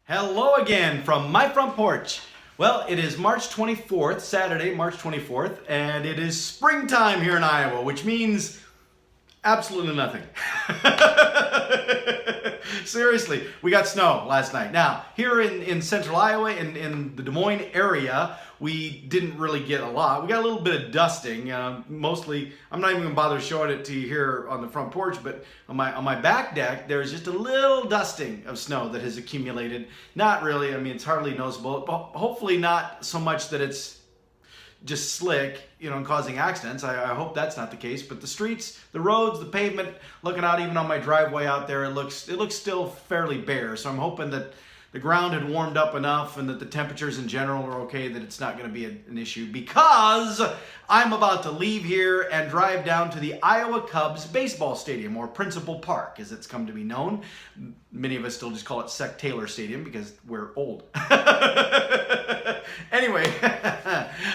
Hello again from my front porch. Well, it is March 24th, Saturday, March 24th, and it is springtime here in Iowa, which means absolutely nothing. Seriously, we got snow last night. Now, here in central Iowa, in the Des Moines area, we didn't really get a lot. We got a little bit of dusting. Mostly, I'm not even gonna bother showing it to you here on the front porch, but on my back deck, there's just a little dusting of snow that has accumulated. Not really, I mean, it's hardly noticeable, but hopefully not so much that it's just slick, and causing accidents. I hope that's not the case, but the streets, the roads, the pavement, looking out even on my driveway out there, it looks still fairly bare. So I'm hoping that the ground had warmed up enough and that the temperatures in general are okay, that it's not going to be an issue, because I'm about to leave here and drive down to the Iowa Cubs baseball stadium, or Principal Park as it's come to be known. Many of us still just call it Sec Taylor Stadium because we're old. Anyway,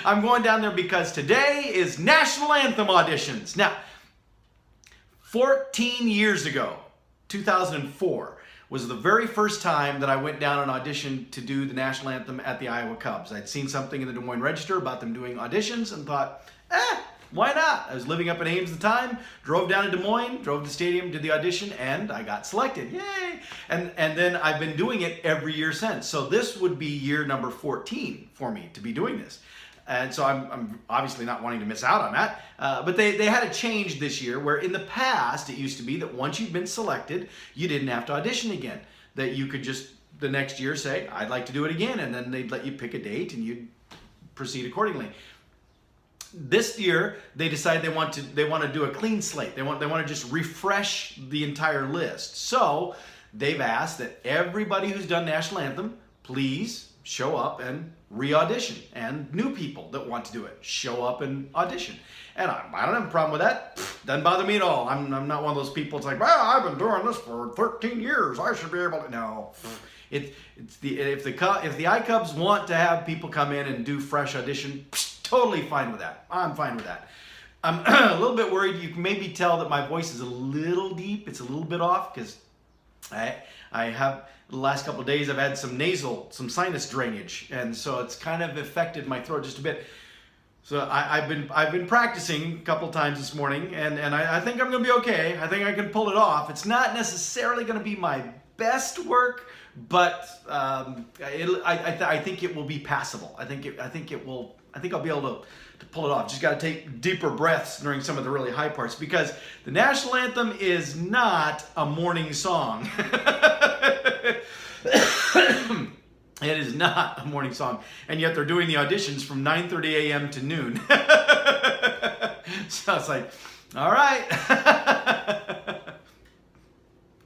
I'm going down there because today is National Anthem auditions. Now, 14 years ago, 2004, was the very first time that I went down and auditioned to do the National Anthem at the Iowa Cubs. I'd seen something in the Des Moines Register about them doing auditions and thought, why not? I was living up in Ames at the time, drove down to Des Moines, drove to the stadium, did the audition, and I got selected. Yay! And then I've been doing it every year since. So this would be year number 14 for me to be doing this. And so I'm obviously not wanting to miss out on that. But they had a change this year where in the past it used to be that once you'd been selected, you didn't have to audition again. That you could just the next year say, I'd like to do it again. And then they'd let you pick a date and you'd proceed accordingly. This year, they decided they want to do a clean slate. They want to just refresh the entire list. So they've asked that everybody who's done National Anthem, please show up and re-audition. And new people that want to do it, show up and audition. And I don't have a problem with that. Doesn't bother me at all. I'm not one of those people. It's like, well, I've been doing this for 13 years. I should be able to. No. If the iCubs want to have people come in and do fresh audition, totally fine with that. I'm fine with that. I'm a little bit worried. You can maybe tell that my voice is a little deep. It's a little bit off because I have the last couple of days I've had some sinus drainage, and so it's kind of affected my throat just a bit. So I've been practicing a couple times this morning, and I think I'm gonna be okay. I think I can pull it off. It's not necessarily gonna be my best work, but I think it will be passable. I think I'll be able to pull it off. Just got to take deeper breaths during some of the really high parts, because the National Anthem is not a morning song. It is not a morning song, and yet they're doing the auditions from 9:30 a.m. to noon. So it's like, all right.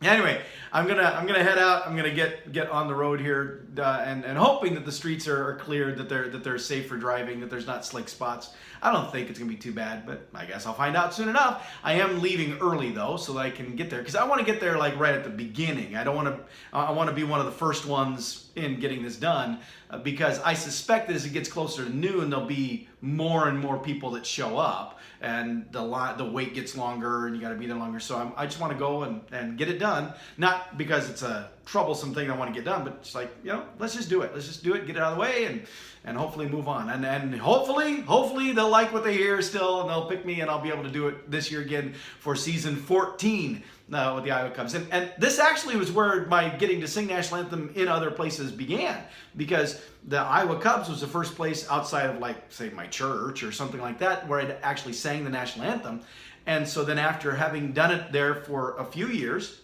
Anyway, I'm gonna head out. I'm gonna get on the road here, and hoping that the streets are clear, that they're safe for driving, that there's not slick spots. I don't think it's gonna be too bad, but I guess I'll find out soon enough. I am leaving early though, so that I can get there, because I want to get there like right at the beginning. I want to be one of the first ones in getting this done, because I suspect that as it gets closer to noon, there'll be more and more people that show up, and the wait gets longer, and you got to be there longer. So I just want to go and get it done, not because it's a troublesome thing I want to get done, but it's like, let's just do it. Let's just do it, get it out of the way, and hopefully move on. And hopefully they'll like what they hear still, and they'll pick me, and I'll be able to do it this year again for season 14 with the Iowa Cubs. And this actually was where my getting to sing National Anthem in other places began, because the Iowa Cubs was the first place outside of, like, say, my church or something like that where I'd actually sang the National Anthem. And so then after having done it there for a few years,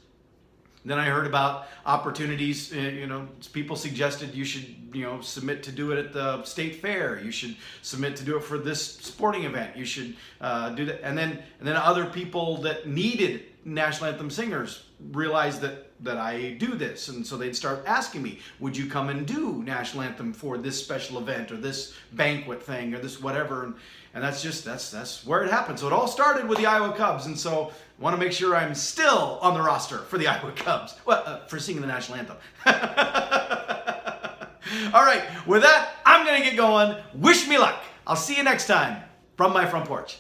then I heard about opportunities. People suggested you should, submit to do it at the state fair. You should submit to do it for this sporting event. You should do that. And then other people that needed National Anthem singers realized that I do this, and so they'd start asking me, would you come and do National Anthem for this special event or this banquet thing or this whatever, and that's where it happened. So it all started with the Iowa Cubs, and so I want to make sure I'm still on the roster for the Iowa Cubs, for singing the National Anthem. All right, with that, I'm gonna get going. Wish me luck. I'll see you next time from my front porch.